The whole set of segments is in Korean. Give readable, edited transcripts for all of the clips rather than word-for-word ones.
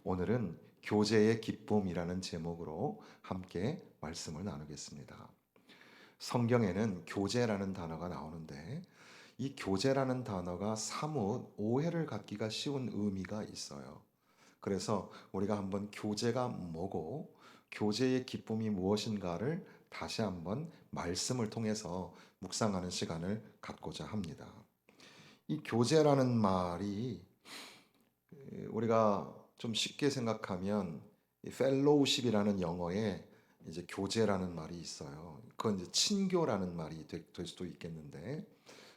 오늘은 교제의 기쁨이라는 제목으로 함께 말씀을 나누겠습니다. 성경에는 교제라는 단어가 나오는데 이 교제라는 단어가 사뭇 오해를 갖기가 쉬운 의미가 있어요. 그래서 우리가 한번 교제가 뭐고 교제의 기쁨이 무엇인가를 다시 한번 말씀을 통해서 묵상하는 시간을 갖고자 합니다. 이 교제라는 말이 우리가 좀 쉽게 생각하면 이 펠로우십이라는 영어에 이제 교제라는 말이 있어요. 그건 이제 친교라는 말이 될 수도 있겠는데,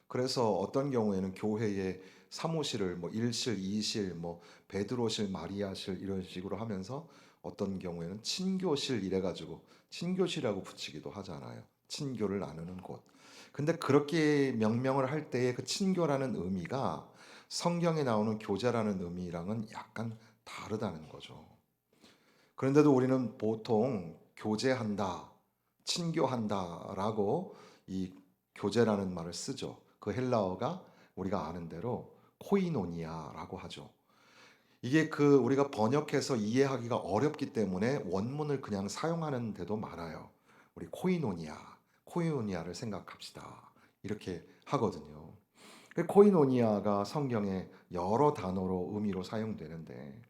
그래서 어떤 경우에는 교회에 사무실을 뭐 1실, 2실, 뭐 베드로실, 마리아실 이런 식으로 하면서 어떤 경우에는 친교실 이래 가지고 친교실이라고 붙이기도 하잖아요. 친교를 나누는 곳. 근데 그렇게 명명을 할 때의 그 친교라는 의미가 성경에 나오는 교제라는 의미랑은 약간 다르다는 거죠. 그런데도 우리는 보통 교제한다, 친교한다라고 이 교제라는 말을 쓰죠. 그 헬라어가 우리가 아는 대로 코이노니아라고 하죠. 이게 그 우리가 번역해서 이해하기가 어렵기 때문에 원문을 그냥 사용하는 데도 많아요. 우리 코이노니아, 코이노니아를 생각합시다. 이렇게 하거든요. 그 코이노니아가 성경에 여러 단어로 의미로 사용되는데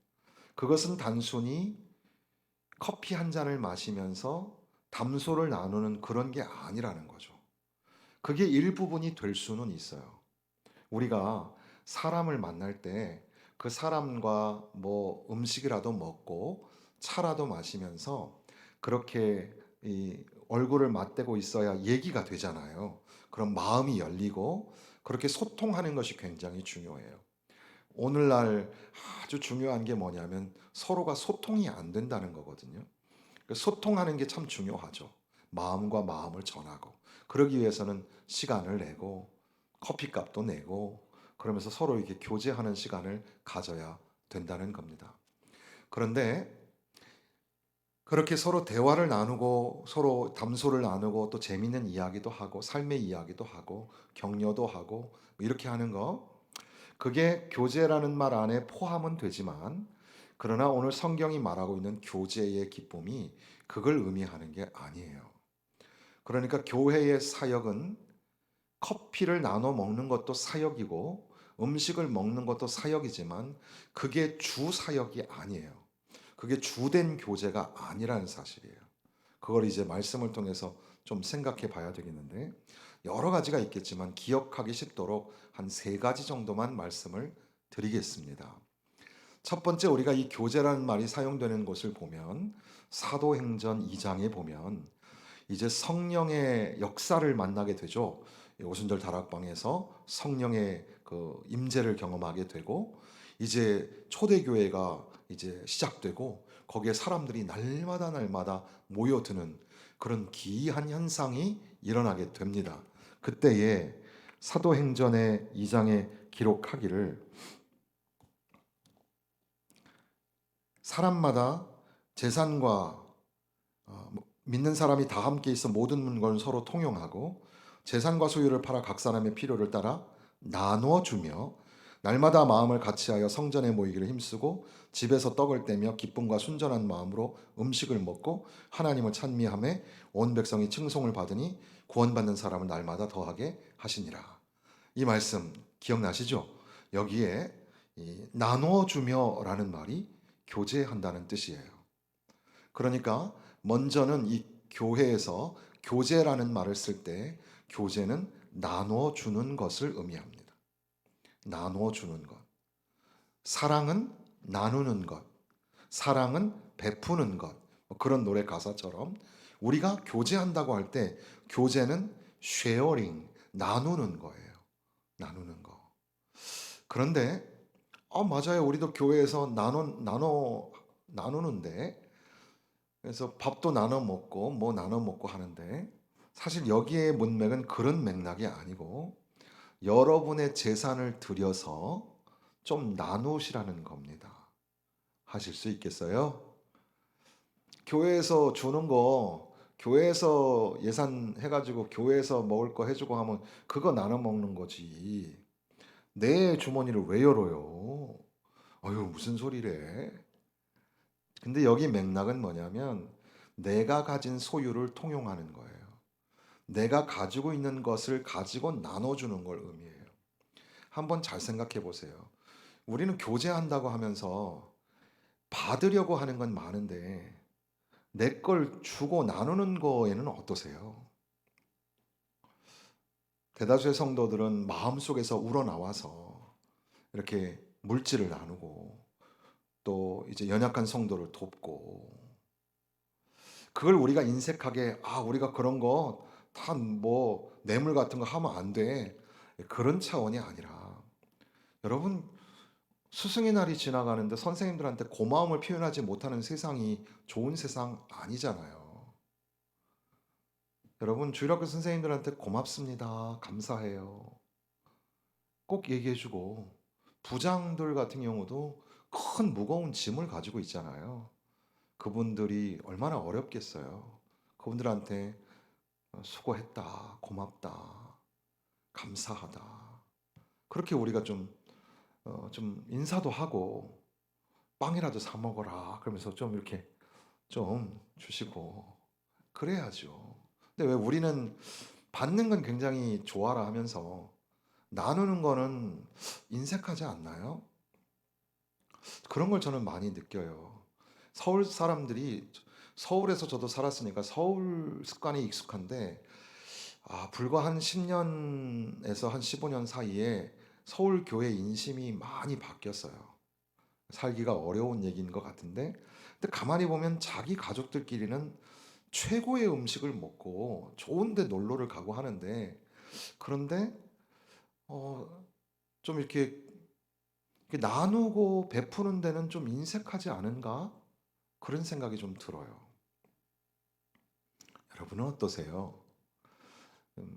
그것은 단순히 커피 한 잔을 마시면서 담소를 나누는 그런 게 아니라는 거죠. 그게 일부분이 될 수는 있어요. 우리가 사람을 만날 때 그 사람과 뭐 음식이라도 먹고 차라도 마시면서 그렇게 이 얼굴을 맞대고 있어야 얘기가 되잖아요. 그럼 마음이 열리고 그렇게 소통하는 것이 굉장히 중요해요. 오늘날 아주 중요한 게 뭐냐면 서로가 소통이 안 된다는 거거든요. 그 소통하는 게 참 중요하죠. 마음과 마음을 전하고. 그러기 위해서는 시간을 내고 커피값도 내고 그러면서 서로 이렇게 교제하는 시간을 가져야 된다는 겁니다. 그런데 그렇게 서로 대화를 나누고 서로 담소를 나누고 또 재밌는 이야기도 하고 삶의 이야기도 하고 격려도 하고 뭐 이렇게 하는 거 그게 교제라는 말 안에 포함은 되지만 그러나 오늘 성경이 말하고 있는 교제의 기쁨이 그걸 의미하는 게 아니에요. 그러니까 교회의 사역은 커피를 나눠 먹는 것도 사역이고 음식을 먹는 것도 사역이지만 그게 주 사역이 아니에요. 그게 주된 교제가 아니라는 사실이에요. 그걸 이제 말씀을 통해서 좀 생각해 봐야 되겠는데 여러 가지가 있겠지만 기억하기 쉽도록 한 세 가지 정도만 말씀을 드리겠습니다. 첫 번째 우리가 이 교제라는 말이 사용되는 곳을 보면 사도행전 2장에 보면 이제 성령의 역사를 만나게 되죠. 오순절 다락방에서 성령의 그 임재를 경험하게 되고 이제 초대교회가 이제 시작되고 거기에 사람들이 날마다 모여드는 그런 기이한 현상이 일어나게 됩니다. 그때에 사도행전의 2장에 기록하기를 사람마다 재산과 믿는 사람이 다 함께 있어 모든 물건을 서로 통용하고 재산과 소유를 팔아 각 사람의 필요를 따라 나누어 주며 날마다 마음을 같이하여 성전에 모이기를 힘쓰고 집에서 떡을 떼며 기쁨과 순전한 마음으로 음식을 먹고 하나님을 찬미하며 온 백성이 칭송을 받으니 구원받는 사람을 날마다 더하게 하시니라. 이 말씀 기억나시죠? 여기에 이 나누어 주며라는 말이 교제한다는 뜻이에요. 그러니까 먼저는 이 교회에서 교제라는 말을 쓸 때 교제는 나누어 주는 것을 의미합니다. 나누어 주는 것. 사랑은 나누는 것. 사랑은 베푸는 것. 뭐 그런 노래 가사처럼 우리가 교제한다고 할 때 교제는 쉐어링, 나누는 거예요. 나누는 거. 그런데 맞아요. 우리도 교회에서 나누는데 그래서 밥도 나눠 먹고 뭐 나눠 먹고 하는데 사실 여기에 문맥은 그런 맥락이 아니고 여러분의 재산을 들여서 좀 나누시라는 겁니다. 하실 수 있겠어요? 교회에서 주는 거 교회에서 예산해가지고 교회에서 먹을 거 해주고 하면 그거 나눠 먹는 거지. 내 주머니를 왜 열어요? 아유 무슨 소리래? 근데 여기 맥락은 뭐냐면 내가 가진 소유를 통용하는 거예요. 내가 가지고 있는 것을 가지고 나눠주는 걸 의미해요. 한번 잘 생각해 보세요. 우리는 교제한다고 하면서 받으려고 하는 건 많은데 내 걸 주고 나누는 거에는 어떠세요? 대다수의 성도들은 마음속에서 우러나와서 이렇게 물질을 나누고 또 이제 연약한 성도를 돕고 그걸 우리가 인색하게 우리가 그런 거 다 뭐 뇌물 같은 거 하면 안 돼. 그런 차원이 아니라 여러분 스승의 날이 지나가는데 선생님들한테 고마움을 표현하지 못하는 세상이 좋은 세상 아니잖아요. 여러분 주일학교 선생님들한테 고맙습니다. 감사해요. 꼭 얘기해 주고 부장들 같은 경우도 큰 무거운 짐을 가지고 있잖아요. 그분들이 얼마나 어렵겠어요. 그분들한테 수고했다, 고맙다, 감사하다. 그렇게 우리가 좀 인사도 하고 빵이라도 사 먹어라. 그러면서 좀 이렇게 좀 주시고 그래야죠. 근데 왜 우리는 받는 건 굉장히 좋아라 하면서 나누는 거는 인색하지 않나요? 그런 걸 저는 많이 느껴요. 서울 사람들이 서울에서 저도 살았으니까 서울 습관이 익숙한데 불과 한 10년에서 한 15년 사이에 서울 교회 인심이 많이 바뀌었어요. 살기가 어려운 얘기인 것 같은데, 근데 가만히 보면 자기 가족들끼리는 최고의 음식을 먹고 좋은데 놀러를 가고 하는데, 그런데 어, 좀 이렇게 나누고 베푸는 데는 좀 인색하지 않은가? 그런 생각이 좀 들어요. 여러분은 어떠세요?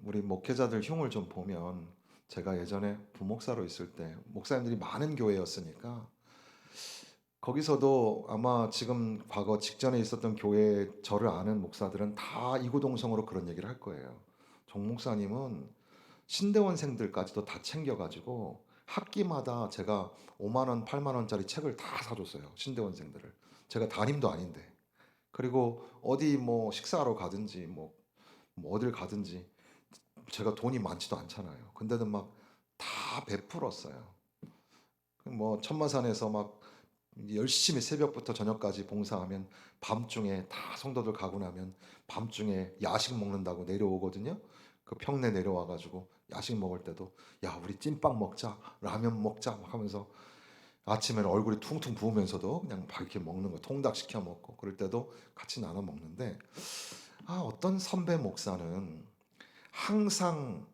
우리 목회자들 흉을 좀 보면 제가 예전에 부목사로 있을 때 목사님들이 많은 교회였으니까 거기서도 아마 지금 과거 직전에 있었던 교회 저를 아는 목사들은 다 이구동성으로 그런 얘기를 할 거예요. 정 목사님은 신대원생들까지도 다 챙겨가지고 학기마다 제가 5만 원, 8만 원짜리 책을 다 사줬어요. 신대원생들을. 제가 담임도 아닌데. 그리고 어디 뭐 식사하러 가든지 뭐 어딜 가든지 제가 돈이 많지도 않잖아요. 근데도 막 다 베풀었어요. 뭐 천마산에서 막 열심히 새벽부터 저녁까지 봉사하면 밤중에 다 성도들 가고 나면 밤중에 야식 먹는다고 내려오거든요. 그 평내 내려와 가지고 야식 먹을 때도 야 우리 찐빵 먹자 라면 먹자 막 하면서 아침에는 얼굴이 퉁퉁 부으면서도 그냥 막 이렇게 먹는 거 통닭 시켜 먹고 그럴 때도 같이 나눠 먹는데 어떤 선배 목사는 항상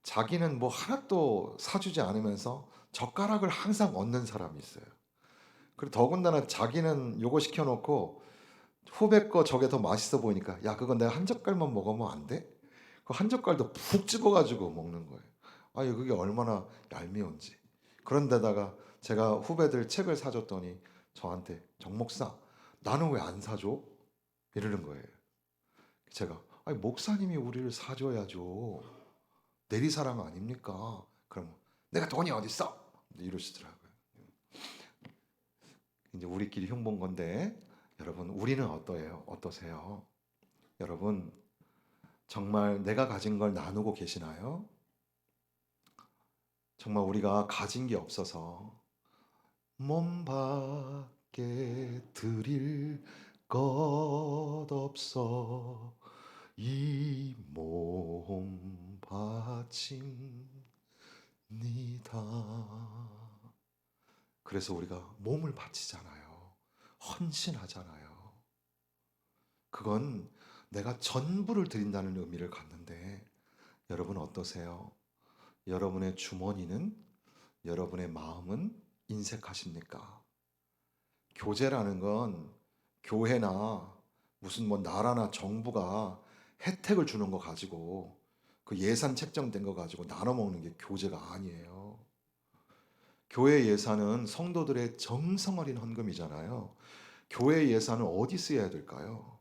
자기는 뭐 하나도 사주지 않으면서 젓가락을 항상 얹는 사람이 있어요. 그리고 더군다나 자기는 요거 시켜놓고 후배 거 저게 더 맛있어 보이니까 야 그건 내가 한 젓갈만 먹으면 안 돼? 그 한 젓갈도 푹 집어가지고 먹는 거예요. 아니 그게 얼마나 얄미운지. 그런데다가 제가 후배들 책을 사줬더니 저한테 정 목사 나는 왜 안 사줘? 이러는 거예요. 제가 아니 목사님이 우리를 사줘야죠. 내리사랑 아닙니까? 그럼 내가 돈이 어딨어? 이러시더라고요. 이제 우리끼리 흉본 건데 여러분 우리는 어떠해요? 어떠세요? 여러분 정말 내가 가진 걸 나누고 계시나요? 정말 우리가 가진 게 없어서 몸 밖에 드릴 것 없어 이 몸 바칩니다. 그래서 우리가 몸을 바치잖아요. 헌신하잖아요. 그건 내가 전부를 드린다는 의미를 갖는데 여러분 어떠세요? 여러분의 주머니는 여러분의 마음은 인색하십니까? 교제라는 건 교회나 무슨 뭐 나라나 정부가 혜택을 주는 거 가지고 그 예산 책정된 거 가지고 나눠 먹는 게 교제가 아니에요. 교회 예산은 성도들의 정성 어린 헌금이잖아요. 교회 예산을 어디 쓰여야 될까요?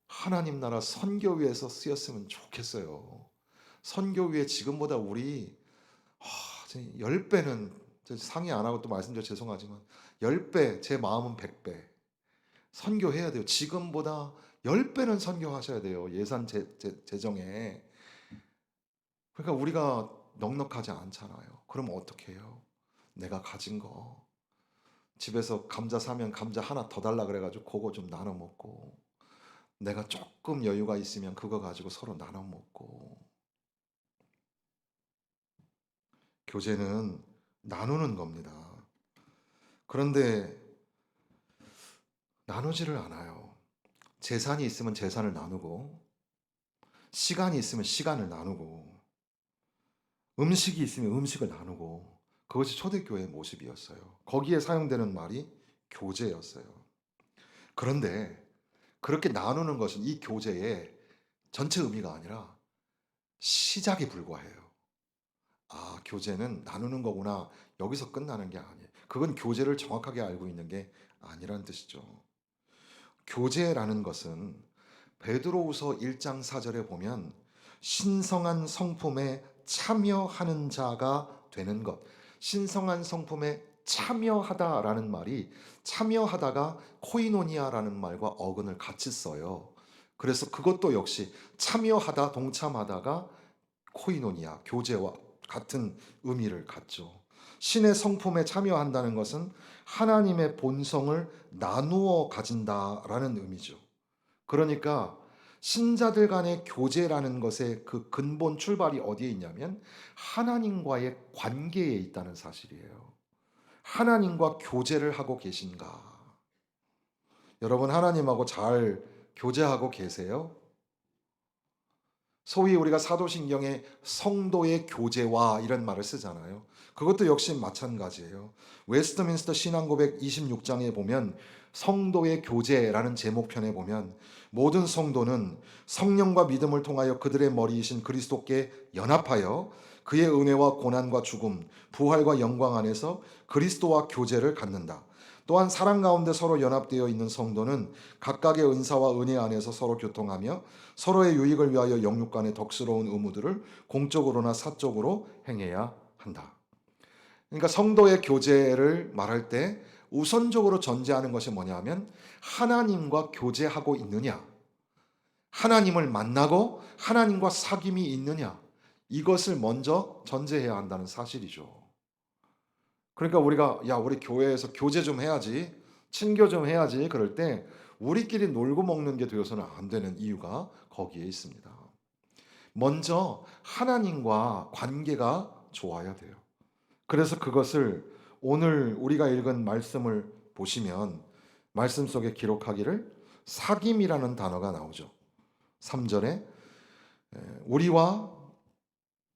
하나님 나라 선교 위에서 쓰였으면 좋겠어요. 선교 위에 지금보다 우리 10배는 상의 안 하고 또 말씀드려 죄송하지만 10배, 제 마음은 100배. 선교해야 돼요. 지금보다 10배는 선교하셔야 돼요. 예산 재정에. 그러니까 우리가 넉넉하지 않잖아요. 그럼 어떻게 해요? 내가 가진 거. 집에서 감자 사면 감자 하나 더 달라 그래가지고 그거 좀 나눠 먹고, 내가 조금 여유가 있으면 그거 가지고 서로 나눠 먹고. 교제는 나누는 겁니다. 그런데 나누지를 않아요. 재산이 있으면 재산을 나누고, 시간이 있으면 시간을 나누고, 음식이 있으면 음식을 나누고, 그것이 초대교회의 모습이었어요. 거기에 사용되는 말이 교제였어요. 그런데 그렇게 나누는 것은 이 교제의 전체 의미가 아니라 시작에 불과해요. 아, 교제는 나누는 거구나. 여기서 끝나는 게 아니에요. 그건 교제를 정확하게 알고 있는 게 아니란 뜻이죠. 교제라는 것은 베드로후서 1장 4절에 보면 신성한 성품에 참여하는 자가 되는 것. 신성한 성품에 참여하다라는 말이 참여하다가 코이노니아라는 말과 어근을 같이 써요. 그래서 그것도 역시 참여하다, 동참하다가 코이노니아, 교제와 같은 의미를 갖죠. 신의 성품에 참여한다는 것은 하나님의 본성을 나누어 가진다라는 의미죠. 그러니까 신자들 간의 교제라는 것의 그 근본 출발이 어디에 있냐면 하나님과의 관계에 있다는 사실이에요. 하나님과 교제를 하고 계신가? 여러분, 하나님하고 잘 교제하고 계세요? 소위 우리가 사도신경에 성도의 교제와 이런 말을 쓰잖아요. 그것도 역시 마찬가지예요. 웨스트민스터 신앙고백 26장에 보면 성도의 교제라는 제목편에 보면 모든 성도는 성령과 믿음을 통하여 그들의 머리이신 그리스도께 연합하여 그의 은혜와 고난과 죽음, 부활과 영광 안에서 그리스도와 교제를 갖는다. 또한 사랑 가운데 서로 연합되어 있는 성도는 각각의 은사와 은혜 안에서 서로 교통하며 서로의 유익을 위하여 영육 간의 덕스러운 의무들을 공적으로나 사적으로 행해야 한다. 그러니까 성도의 교제를 말할 때 우선적으로 전제하는 것이 뭐냐면 하나님과 교제하고 있느냐, 하나님을 만나고 하나님과 사귐이 있느냐, 이것을 먼저 전제해야 한다는 사실이죠. 그러니까 우리가 우리 교회에서 교제 좀 해야지, 친교 좀 해야지 그럴 때 우리끼리 놀고 먹는 게 되어서는 안 되는 이유가 거기에 있습니다. 먼저 하나님과 관계가 좋아야 돼요. 그래서 그것을 오늘 우리가 읽은 말씀을 보시면 말씀 속에 기록하기를 사귐이라는 단어가 나오죠. 3절에 우리와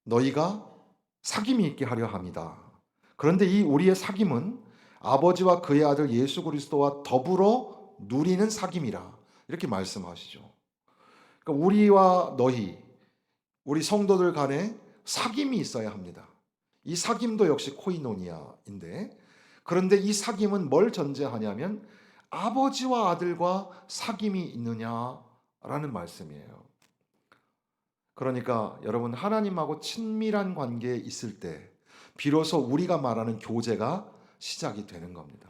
너희가 사귐이 있게 하려 합니다. 그런데 이 우리의 사귐은 아버지와 그의 아들 예수 그리스도와 더불어 누리는 사귐이라 이렇게 말씀하시죠. 그러니까 우리와 너희, 우리 성도들 간에 사귐이 있어야 합니다. 이 사귐도 역시 코이노니아인데, 그런데 이 사귐은 뭘 전제하냐면 아버지와 아들과 사귐이 있느냐라는 말씀이에요. 그러니까 여러분, 하나님하고 친밀한 관계에 있을 때 비로소 우리가 말하는 교제가 시작이 되는 겁니다.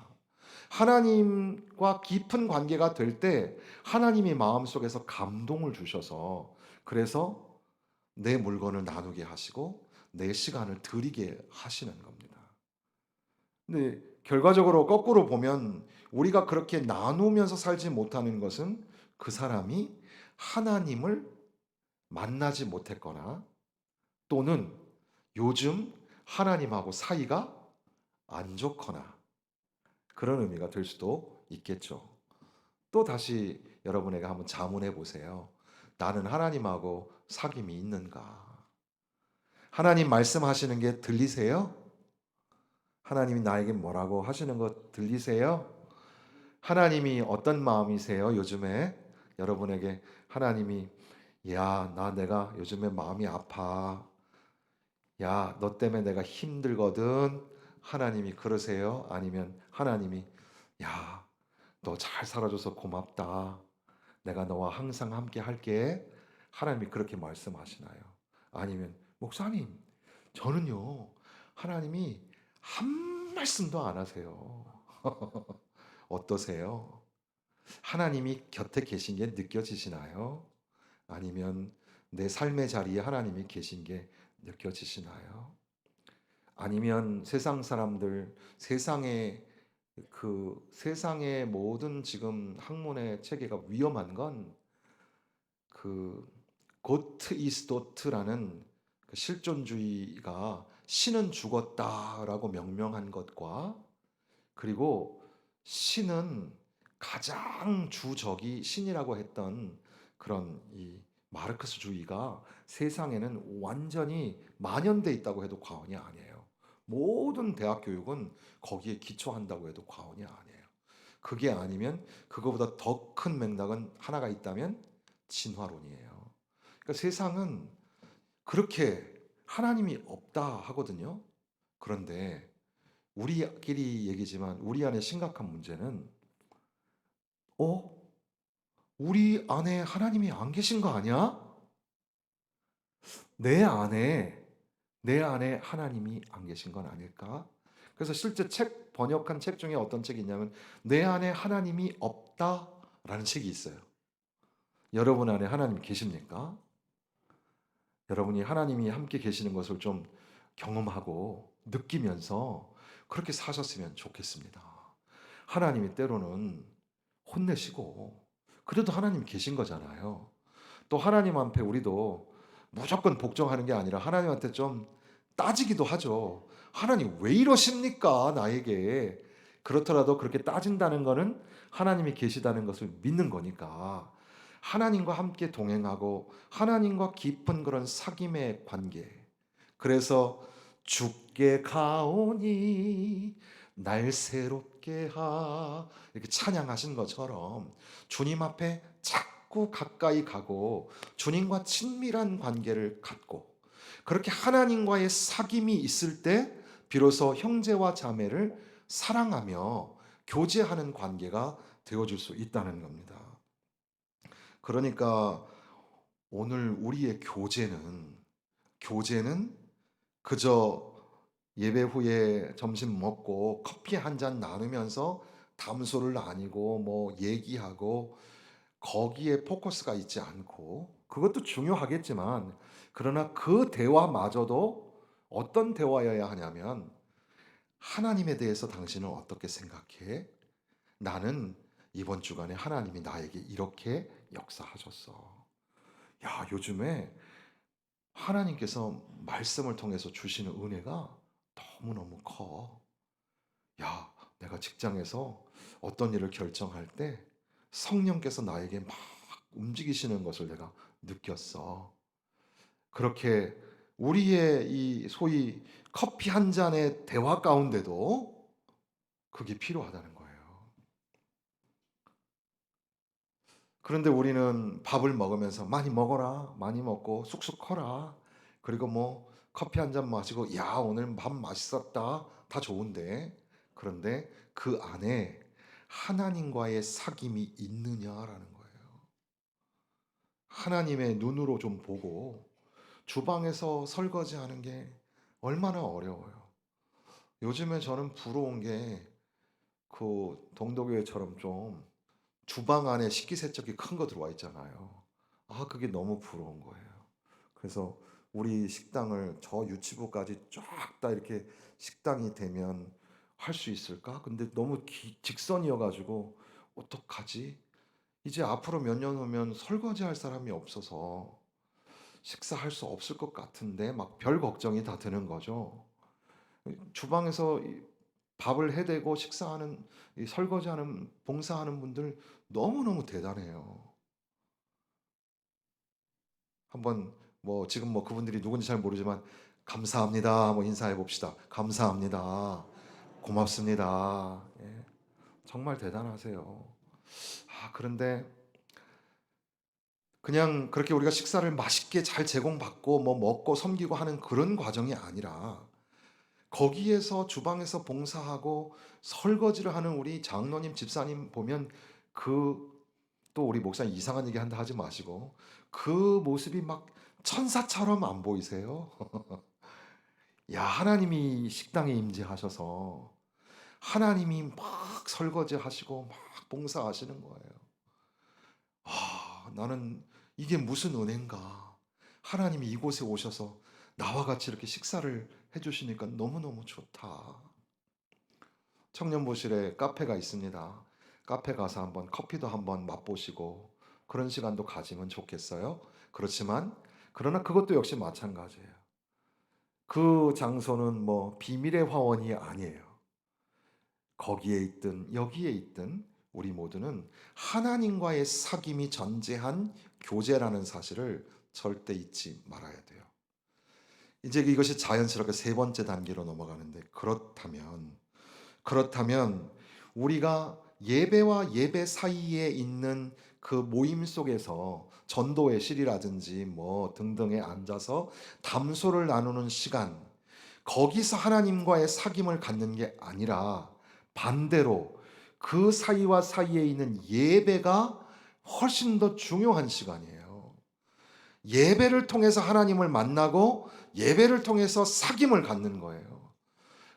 하나님과 깊은 관계가 될 때 하나님이 마음속에서 감동을 주셔서 그래서 내 물건을 나누게 하시고 내 시간을 드리게 하시는 겁니다. 근데 결과적으로 거꾸로 보면 우리가 그렇게 나누면서 살지 못하는 것은 그 사람이 하나님을 만나지 못했거나 또는 요즘 하나님하고 사이가 안 좋거나 그런 의미가 될 수도 있겠죠. 또 다시 여러분에게 한번 자문해 보세요. 나는 하나님하고 사귐이 있는가? 하나님 말씀하시는 게 들리세요? 하나님이 나에게 뭐라고 하시는 거 들리세요? 하나님이 어떤 마음이세요? 요즘에 여러분에게 하나님이 내가 요즘에 마음이 아파. 너 때문에 내가 힘들거든. 하나님이 그러세요? 아니면 하나님이 너 잘 살아줘서 고맙다. 내가 너와 항상 함께 할게. 하나님이 그렇게 말씀하시나요? 아니면 목사님, 저는요 하나님이 한 말씀도 안 하세요. 어떠세요? 하나님이 곁에 계신 게 느껴지시나요? 아니면 내 삶의 자리에 하나님이 계신 게 느껴지시나요? 아니면 세상 사람들, 세상의 모든 지금 학문의 체계가 위험한 건 그 고트 이스도트라는 그 실존주의가 신은 죽었다라고 명명한 것과, 그리고 신은 가장 주적이 신이라고 했던 그런 이 마르크스주의가 세상에는 완전히 만연돼 있다고 해도 과언이 아니에요. 모든 대학 교육은 거기에 기초한다고 해도 과언이 아니에요. 그게 아니면 그거보다 더 큰 맥락은 하나가 있다면 진화론이에요. 그러니까 세상은 그렇게 하나님이 없다 하거든요. 그런데 우리끼리 얘기지만 우리 안에 심각한 문제는 어? 우리 안에 하나님이 안 계신 거 아니야? 내 안에 내 안에 하나님이 안 계신 건 아닐까? 그래서 실제 번역한 책 중에 어떤 책이 있냐면 내 안에 하나님이 없다라는 책이 있어요. 여러분 안에 하나님 계십니까? 여러분이 하나님이 함께 계시는 것을 좀 경험하고 느끼면서 그렇게 사셨으면 좋겠습니다. 하나님이 때로는 혼내시고 그래도 하나님 계신 거잖아요. 또 하나님 앞에 우리도 무조건 복종하는 게 아니라 하나님한테 좀 따지기도 하죠. 하나님 왜 이러십니까? 나에게. 그렇더라도 그렇게 따진다는 거는 하나님이 계시다는 것을 믿는 거니까 하나님과 함께 동행하고 하나님과 깊은 그런 사귐의 관계. 그래서 주께 가오니 날 새롭게 하 이렇게 찬양하신 것처럼 주님 앞에 자꾸 가까이 가고 주님과 친밀한 관계를 갖고 그렇게 하나님과의 사귐이 있을 때 비로소 형제와 자매를 사랑하며 교제하는 관계가 되어줄 수 있다는 겁니다. 그러니까 오늘 우리의 교제는 그저 예배 후에 점심 먹고 커피 한 잔 나누면서 담소를 나누고 뭐 얘기하고 거기에 포커스가 있지 않고 그것도 중요하겠지만 그러나 그 대화마저도 어떤 대화여야 하냐면 하나님에 대해서 당신은 어떻게 생각해? 나는 이번 주간에 하나님이 나에게 이렇게 역사하셨어. 야, 요즘에 하나님께서 말씀을 통해서 주시는 은혜가 너무너무 커. 야, 내가 직장에서 어떤 일을 결정할 때 성령께서 나에게 막 움직이시는 것을 내가 느꼈어. 그렇게 우리의 이 소위 커피 한 잔의 대화 가운데도 그게 필요하다는 거예요. 그런데 우리는 밥을 먹으면서 많이 먹어라, 많이 먹고 쑥쑥 커라. 그리고 뭐 커피 한 잔 마시고 야, 오늘 밥 맛있었다. 다 좋은데. 그런데 그 안에 하나님과의 사귐이 있느냐라는 거예요. 하나님의 눈으로 좀 보고 주방에서 설거지하는 게 얼마나 어려워요. 요즘에 저는 부러운 게 그 동도교회처럼 좀 주방 안에 식기세척기 큰 거 들어와 있잖아요. 아, 그게 너무 부러운 거예요. 그래서 우리 식당을 저 유치부까지 쫙 다 이렇게 식당이 되면 할 수 있을까? 근데 너무 직선이어가지고 어떡하지? 이제 앞으로 몇 년 후면 설거지할 사람이 없어서 식사할 수 없을 것 같은데 막 별 걱정이 다 드는 거죠. 주방에서 밥을 해대고 식사하는 설거지하는 봉사하는 분들 너무너무 대단해요. 한번 뭐 지금 뭐 그분들이 누군지 잘 모르지만 감사합니다. 뭐 인사해 봅시다. 감사합니다. 고맙습니다. 예, 정말 대단하세요. 아, 그런데 그냥 그렇게 우리가 식사를 맛있게 잘 제공받고 뭐 먹고 섬기고 하는 그런 과정이 아니라 거기에서 주방에서 봉사하고 설거지를 하는 우리 장로님, 집사님 보면 또 우리 목사님 이상한 얘기 한다 하지 마시고 그 모습이 막 천사처럼 안 보이세요? 야, 하나님이 식당에 임재하셔서 하나님이 막 설거지 하시고 막 봉사하시는 거예요. 나는 이게 무슨 은혜인가. 하나님이 이곳에 오셔서 나와 같이 이렇게 식사를 해주시니까 너무너무 좋다. 청년부실에 카페가 있습니다. 카페 가서 한번 커피도 한번 맛보시고 그런 시간도 가지면 좋겠어요. 그렇지만 그러나 그것도 역시 마찬가지예요. 그 장소는 뭐 비밀의 화원이 아니에요. 거기에 있든 여기에 있든 우리 모두는 하나님과의 사귐이 전제한 교제라는 사실을 절대 잊지 말아야 돼요. 이제 이것이 자연스럽게 세 번째 단계로 넘어가는데 그렇다면 우리가 예배와 예배 사이에 있는 그 모임 속에서 전도의 실이라든지 뭐 등등에 앉아서 담소를 나누는 시간, 거기서 하나님과의 사귐을 갖는 게 아니라 반대로 그 사이와 사이에 있는 예배가 훨씬 더 중요한 시간이에요. 예배를 통해서 하나님을 만나고 예배를 통해서 사귐을 갖는 거예요.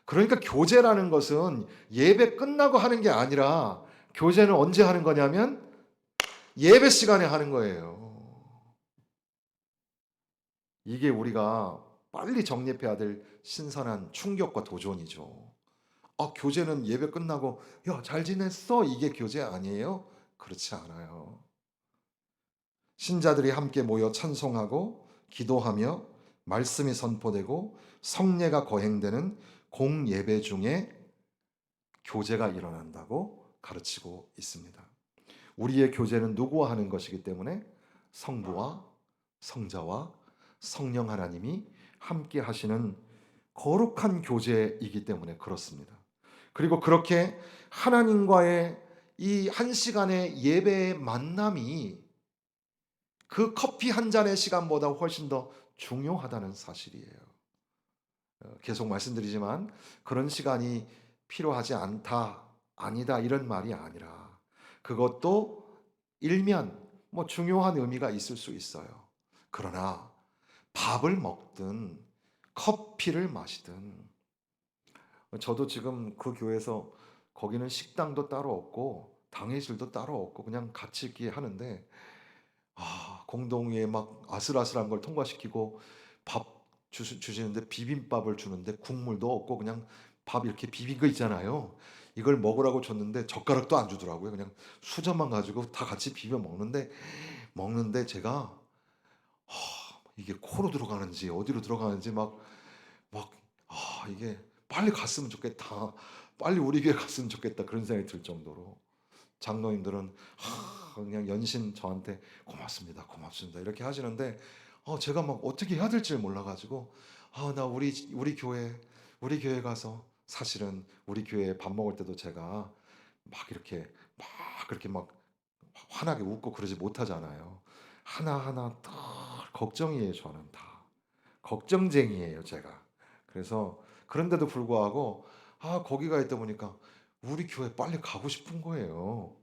그러니까 교제라는 것은 예배 끝나고 하는 게 아니라 교제는 언제 하는 거냐면 예배 시간에 하는 거예요. 이게 우리가 빨리 정립해야 될 신선한 충격과 도전이죠. 교제는 예배 끝나고 야, 잘 지냈어? 이게 교제 아니에요? 그렇지 않아요. 신자들이 함께 모여 찬송하고 기도하며 말씀이 선포되고 성례가 거행되는 공예배 중에 교제가 일어난다고 가르치고 있습니다. 우리의 교제는 누구와 하는 것이기 때문에 성부와 성자와 성령 하나님이 함께 하시는 거룩한 교제이기 때문에 그렇습니다. 그리고 그렇게 하나님과의 이 한 시간의 예배의 만남이 그 커피 한 잔의 시간보다 훨씬 더 중요하다는 사실이에요. 계속 말씀드리지만 그런 시간이 필요하지 않다, 아니다 이런 말이 아니라 그것도 일면 뭐 중요한 의미가 있을 수 있어요. 그러나 밥을 먹든 커피를 마시든 저도 지금 그 교회에서 거기는 식당도 따로 없고 당회실도 따로 없고 그냥 같이 있게 하는데 공동회에 막 아슬아슬한 걸 통과시키고 밥 주시는데 비빔밥을 주는데 국물도 없고 그냥 밥 이렇게 비빈 거 있잖아요. 이걸 먹으라고 줬는데 젓가락도 안 주더라고요. 그냥 수저만 가지고 다 같이 비벼 먹는데 제가 이게 코로 들어가는지 어디로 들어가는지 이게 빨리 갔으면 좋겠다. 빨리 우리 교회 갔으면 좋겠다. 그런 생각이 들 정도로 장로님들은 그냥 연신 저한테 고맙습니다, 고맙습니다 이렇게 하시는데 제가 막 어떻게 해야 될지 몰라가지고 나 우리 교회 가서 사실은 우리 교회 밥 먹을 때도 제가 막 그렇게 막 환하게 웃고 그러지 못하잖아요. 하나하나 다 걱정이에요. 저는 다 걱정쟁이에요, 제가. 그래서 그런데도 불구하고 거기가 있다 보니까 우리 교회 빨리 가고 싶은 거예요.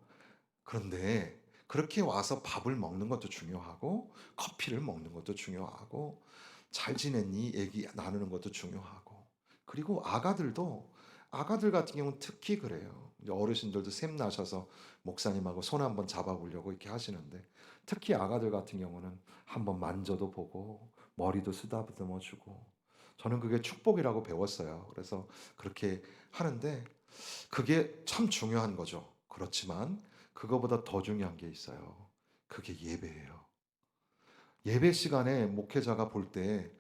그런데 그렇게 와서 밥을 먹는 것도 중요하고 커피를 먹는 것도 중요하고 잘 지냈니 얘기 나누는 것도 중요하고 그리고 아가들 같은 경우는 특히 그래요. 이제 어르신들도 샘 나셔서 목사님하고 손 한번 잡아보려고 이렇게 하시는데 특히 아가들 같은 경우는 한번 만져도 보고 머리도 쓰다듬어 주고 저는 그게 축복이라고 배웠어요. 그래서 그렇게 하는데 그게 참 중요한 거죠. 그렇지만 그거보다 더 중요한 게 있어요. 그게 예배예요. 예배 시간에 목회자가 볼 때,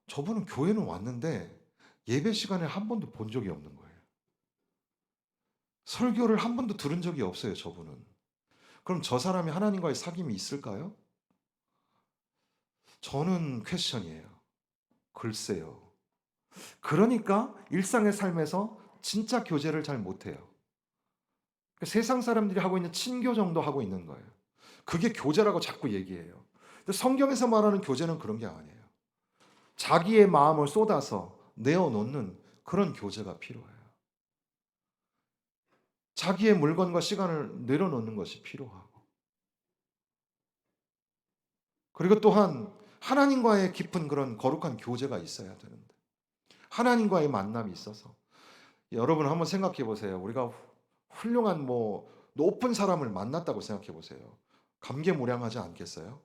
저분은 교회는 왔는데 예배 시간에 한 번도 본 적이 없는 거예요. 설교를 한 번도 들은 적이 없어요, 저분은. 그럼 저 사람이 하나님과의 사귐이 있을까요? 저는 퀘스천이에요. 글쎄요. 그러니까 일상의 삶에서 진짜 교제를 잘 못해요. 세상 사람들이 하고 있는 친교 정도 하고 있는 거예요. 그게 교제라고 자꾸 얘기해요. 근데 성경에서 말하는 교제는 그런 게 아니에요. 자기의 마음을 쏟아서 내어놓는 그런 교제가 필요해요. 자기의 물건과 시간을 내려놓는 것이 필요하고. 그리고 또한 하나님과의 깊은 그런 거룩한 교제가 있어야 되는데. 하나님과의 만남이 있어서 여러분 한번 생각해 보세요. 우리가 훌륭한 뭐 높은 사람을 만났다고 생각해 보세요. 감개무량하지 않겠어요?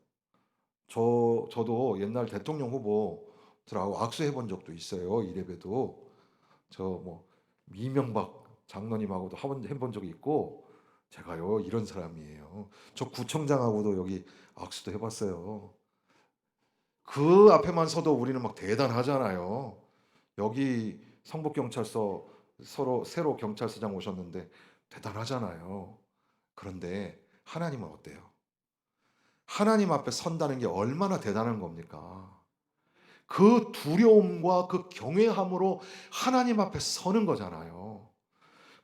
저도 옛날 대통령 후보들하고 악수해 본 적도 있어요. 이래봬도. 저 뭐 이명박 장로님하고도 해 본 적이 있고 제가요 이런 사람이에요. 저 구청장하고도 여기 악수도 해 봤어요. 그 앞에만 서도 우리는 막 대단하잖아요. 여기 성북경찰서 서로 새로 경찰서장 오셨는데 대단하잖아요. 그런데 하나님은 어때요? 하나님 앞에 선다는 게 얼마나 대단한 겁니까? 그 두려움과 그 경외함으로 하나님 앞에 서는 거잖아요.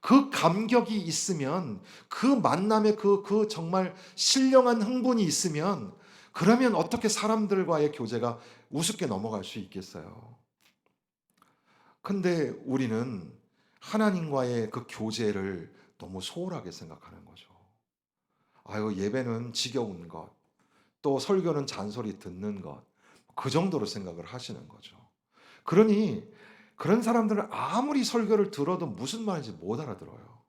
그 감격이 있으면 그 만남에 그 정말 신령한 흥분이 있으면 그러면 어떻게 사람들과의 교제가 우습게 넘어갈 수 있겠어요. 근데 우리는 하나님과의 그 교제를 너무 소홀하게 생각하는 거죠. 아유, 예배는 지겨운 것, 또 설교는 잔소리 듣는 것, 그 정도로 생각을 하시는 거죠. 그러니 그런 사람들은 아무리 설교를 들어도 무슨 말인지 못 알아들어요.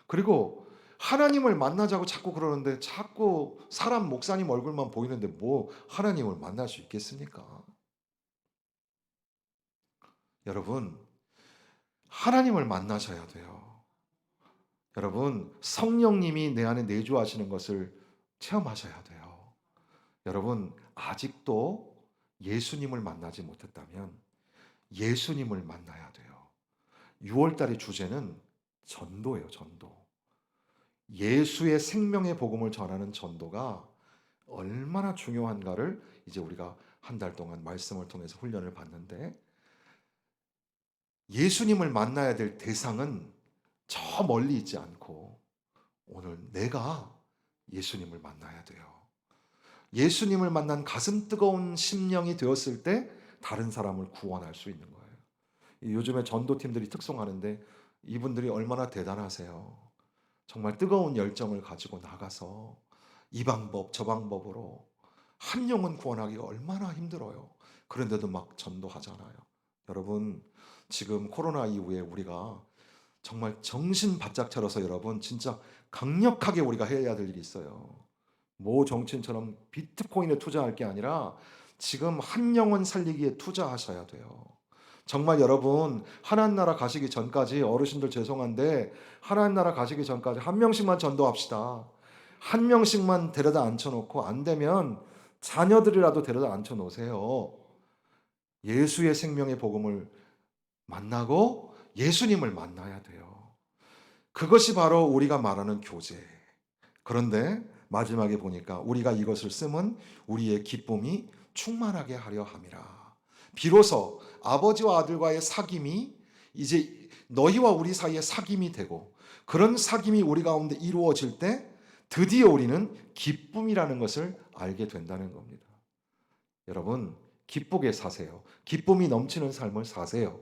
그리고 하나님을 만나자고 자꾸 그러는데 자꾸 사람 목사님 얼굴만 보이는데 뭐 하나님을 만날 수 있겠습니까? 여러분, 하나님을 만나셔야 돼요. 여러분, 성령님이 내 안에 내주하시는 것을 체험하셔야 돼요. 여러분, 아직도 예수님을 만나지 못했다면 예수님을 만나야 돼요. 6월 달의 주제는 전도예요, 전도. 예수의 생명의 복음을 전하는 전도가 얼마나 중요한가를 이제 우리가 한 달 동안 말씀을 통해서 훈련을 받는데 예수님을 만나야 될 대상은 저 멀리 있지 않고 오늘 내가 예수님을 만나야 돼요. 예수님을 만난 가슴 뜨거운 심령이 되었을 때 다른 사람을 구원할 수 있는 거예요. 요즘에 전도팀들이 특송하는데 이분들이 얼마나 대단하세요. 정말 뜨거운 열정을 가지고 나가서 이 방법 저 방법으로 한 영혼 구원하기가 얼마나 힘들어요. 그런데도 막 전도하잖아요. 여러분, 지금 코로나 이후에 우리가 정말 정신 바짝 차려서 여러분 진짜 강력하게 우리가 해야 될 일이 있어요. 모 정치인처럼 비트코인에 투자할 게 아니라 지금 한 영혼 살리기에 투자하셔야 돼요. 정말 여러분 하나님 나라 가시기 전까지 어르신들 죄송한데 하나님 나라 가시기 전까지 한 명씩만 전도합시다. 한 명씩만 데려다 앉혀놓고 안 되면 자녀들이라도 데려다 앉혀놓으세요. 예수의 생명의 복음을 만나고 예수님을 만나야 돼요. 그것이 바로 우리가 말하는 교제. 그런데 마지막에 보니까 우리가 이것을 쓰면 우리의 기쁨이 충만하게 하려 함이라. 비로소 아버지와 아들과의 사귐이 이제 너희와 우리 사이에 사귐이 되고 그런 사귐이 우리 가운데 이루어질 때 드디어 우리는 기쁨이라는 것을 알게 된다는 겁니다. 여러분, 기쁘게 사세요. 기쁨이 넘치는 삶을 사세요.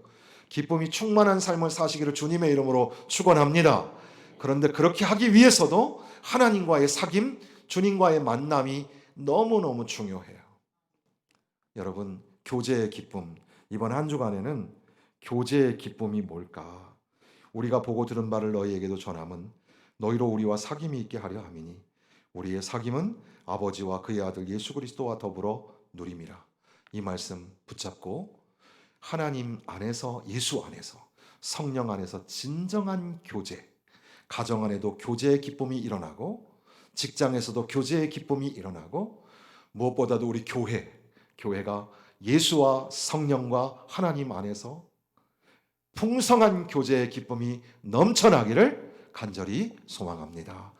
기쁨이 충만한 삶을 사시기를 주님의 이름으로 축원합니다. 그런데 그렇게 하기 위해서도 하나님과의 사귐, 주님과의 만남이 너무너무 중요해요. 여러분, 교제의 기쁨. 이번 한 주간에는 교제의 기쁨이 뭘까? 우리가 보고 들은 바를 너희에게도 전함은 너희로 우리와 사귐이 있게 하려 함이니 우리의 사귐은 아버지와 그의 아들 예수 그리스도와 더불어 누림이라. 이 말씀 붙잡고 하나님 안에서 예수 안에서 성령 안에서 진정한 교제, 가정 안에도 교제의 기쁨이 일어나고 직장에서도 교제의 기쁨이 일어나고 무엇보다도 우리 교회가 예수와 성령과 하나님 안에서 풍성한 교제의 기쁨이 넘쳐나기를 간절히 소망합니다.